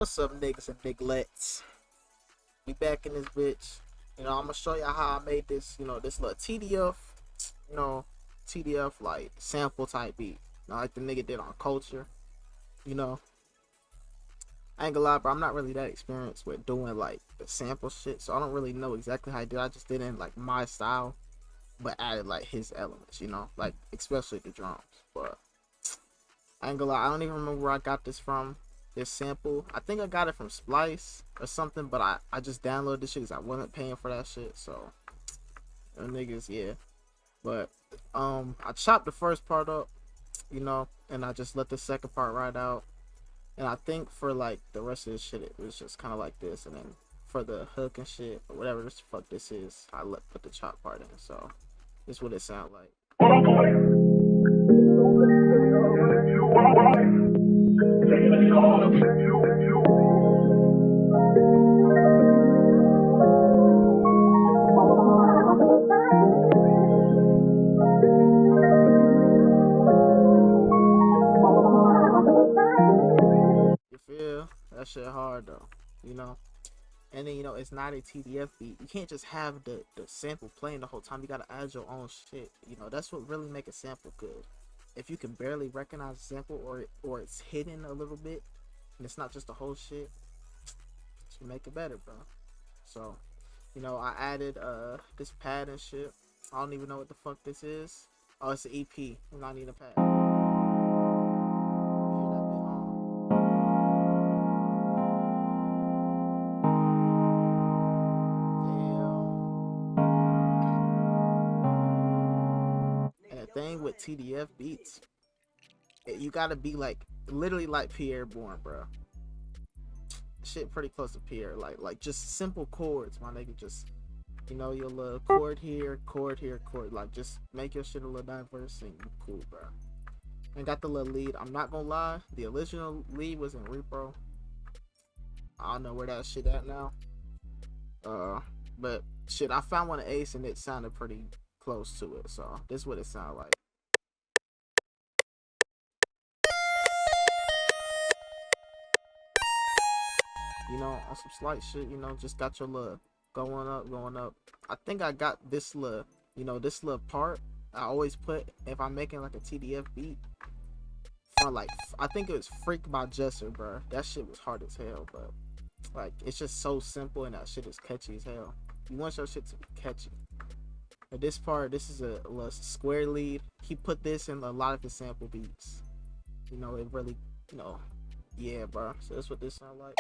What's up, niggas and nigglets? We back in this bitch. I'm gonna show y'all how I made this, this little TDF, you know, TDF like sample type beat. Like the nigga did on Culture. You know, I ain't gonna lie, bro. I'm not really that experienced with doing like the sample shit, so I don't really know exactly how I did. I just did it in like my style, but added like his elements. Like especially the drums. But I ain't gonna lie, I don't even remember where I got this from. This sample, I think I got it from Splice or something, but I just downloaded this shit because I wasn't paying for that shit. So niggas, yeah. But I chopped the first part up, and I just let the second part ride out. And I think for like the rest of this shit, it was just kind of like this. And then for the hook and shit or whatever this fuck this is, put the chop part in. So this is what it sound like. You feel? That shit hard though, And then it's not a TDF beat. You can't just have the sample playing the whole time. You gotta add your own shit. That's what really make a sample good. If you can barely recognize a sample or it's hidden a little bit and it's not just the whole shit, you make it better, bro. So, I added this pad and shit. I don't even know what the fuck this is. Oh, it's an EP. And I need a pad. And the thing with TDF beats, you gotta be like literally like Pierre Bourne, bro. Shit pretty close to Pierre, like just simple chords, my nigga. Just your little chord here, chord here, chord. Like just make your shit a little diverse and cool, bro. And got the little lead. I'm not gonna lie, the original lead was in Repro. I don't know where that shit at now. But shit, I found one of Ace and it sounded pretty close to it. So this is what it sounded like. On some slight shit, just got your little going up. I think I got this little, this little part I always put if I'm making like a TDF beat for like, I think it was Freak by Jesser, bro. That shit was hard as hell, but like, it's just so simple and that shit is catchy as hell. You want your shit to be catchy. But this part, this is a little square lead. He put this in a lot of his sample beats. It really, yeah, bro. So that's what this sound like.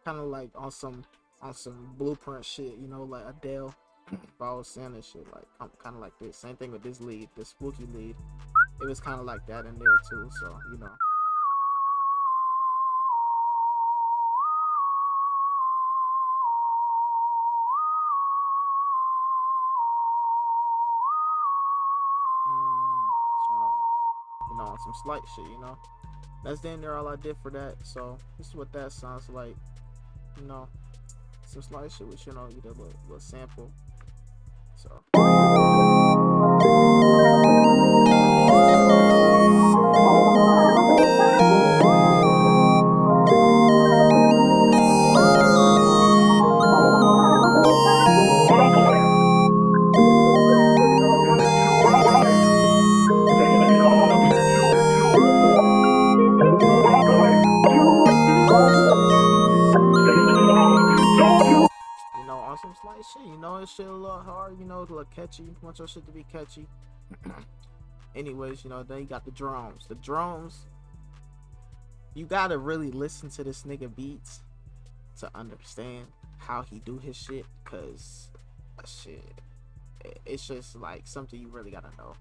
Kind of like on some blueprint shit, like Adele. If I was saying this shit, like I'm kind of like this. Same thing with this lead, the spooky lead. It was kind of like that in there too. So on some slight shit, That's damn near all I did for that. So this is what that sounds like, some slight shit with you know, you did a little sample. So. On some slight shit, it's shit a little hard, a little catchy. You want your shit to be catchy. Anyways, then you got the drums. The drums, you gotta really listen to this nigga beats to understand how he do his shit, cause shit, it's just like something you really gotta know.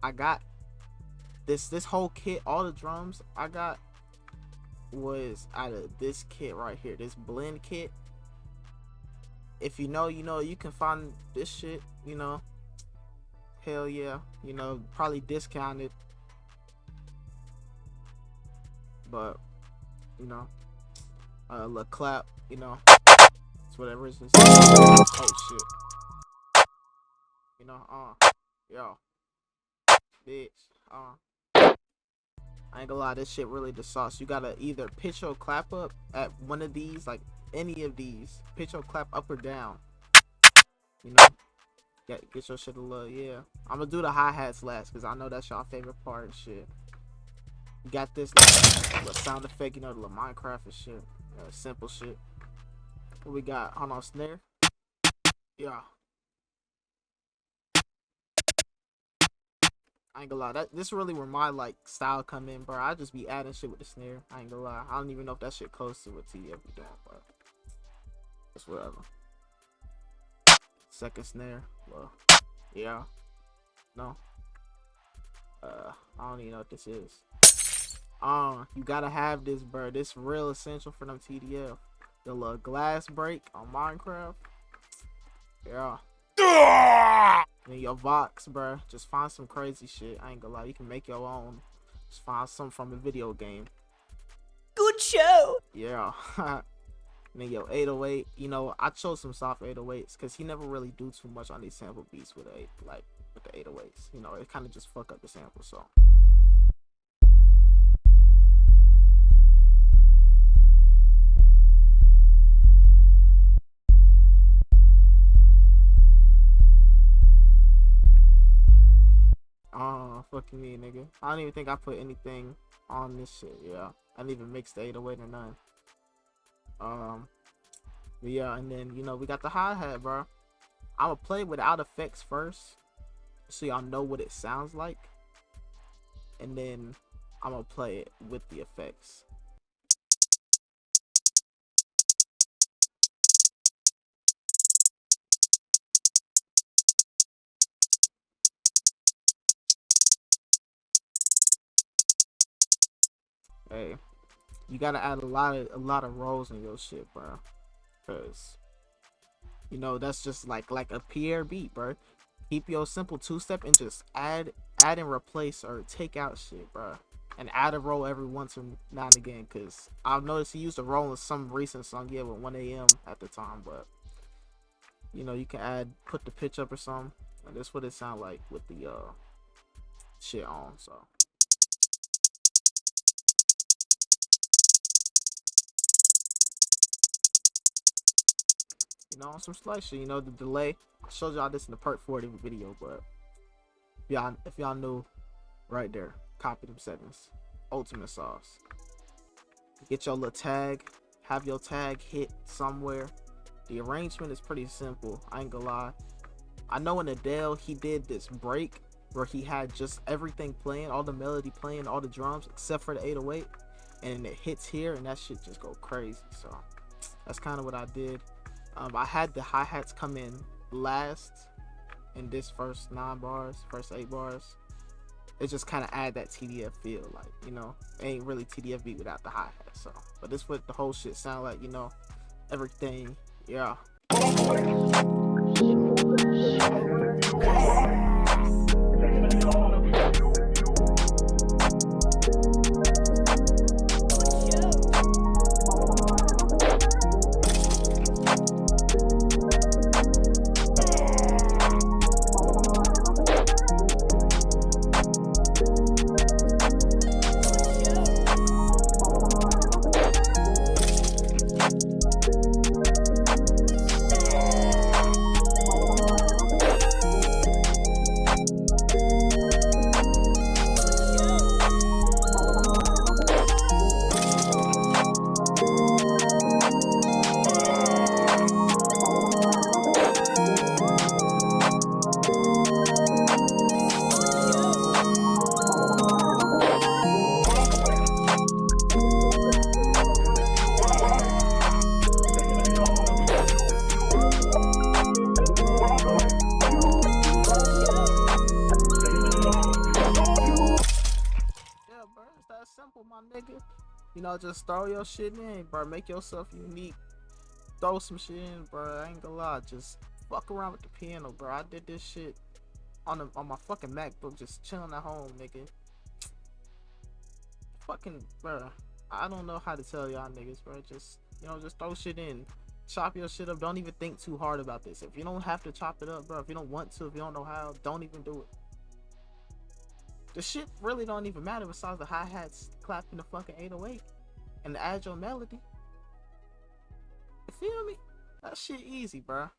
I got this whole kit, all the drums I got was out of this kit right here, this blend kit. If you know, you can find this shit, hell yeah, probably discounted, but you know, a little clap, you know, it's whatever it's. Oh shit, you know, yo, bitch, I ain't gonna lie, this shit really the sauce. You gotta either pitch your clap up at one of these, like any of these, pitch your clap up or down, you know. Get your shit a little, yeah. I'm gonna do the hi-hats last because I know that's y'all favorite part and shit. You got this little sound effect, you know, the little Minecraft and shit. Simple shit. What we got? Hold on, snare. Yeah. I ain't gonna lie, this really where my like style come in, bro. I just be adding shit with the snare. I ain't gonna lie. I don't even know if that shit close to what TDF be doing, but it's whatever. Second snare. Well, yeah. No. I don't even know what this is. You gotta have this, bro. This real essential for them TDF. The little glass break on Minecraft. Yeah. And your Vox, bro. Just find some crazy shit. I ain't gonna lie. You can make your own. Just find something from a video game. Good show. Yeah. And then your 808. You know, I chose some soft 808s because he never really do too much on these sample beats with the 808s. You know, it kind of just fuck up the sample. So. Fucking me, nigga. I don't even think I put anything on this shit. Yeah, I didn't even mix the 808 or none. But yeah, and then you know we got the hi-hat, bro. I'ma play without effects first, so y'all know what it sounds like, and then I'm gonna play it with the effects. Hey, you gotta add a lot of rolls in your shit, bro, cause you know that's just like a Pierre beat, bro. Keep your simple two-step and just add and replace or take out shit, bro, and add a roll every once and now and again, cause I've noticed he used a roll in some recent song, yeah, with 1AM at the time, but you know you can put the pitch up or something, and that's what it sound like with the shit on. So. You know, on some slight shit, you know, the delay. I showed y'all this in the part 40 video, but if y'all knew, right there, copy them settings. Ultimate sauce. Get your little tag, have your tag hit somewhere. The arrangement is pretty simple, I ain't gonna lie. I know in Adele, he did this break where he had just everything playing, all the melody playing, all the drums, except for the 808. And it hits here, and that shit just go crazy. So, that's kind of what I did. I had the hi-hats come in last in this first 9 bars, first 8 bars. It just kind of add that TDF feel, like, you know, it ain't really TDF beat without the hi-hat. So, but this what the whole shit sound like, you know, everything, yeah. Simple, my nigga. You know, just throw your shit in, bro. Make yourself unique. Throw some shit in, bro. I ain't gonna lie. Just fuck around with the piano, bro. I did this shit on my fucking MacBook, just chilling at home, nigga. Fucking, bro. I don't know how to tell y'all niggas, bro. Just, you know, just throw shit in. Chop your shit up. Don't even think too hard about this. If you don't have to chop it up, bro, if you don't want to, if you don't know how, don't even do it. The shit really don't even matter besides the hi-hats clapping the fucking 808 and the agile melody. You feel me? That shit easy, bro.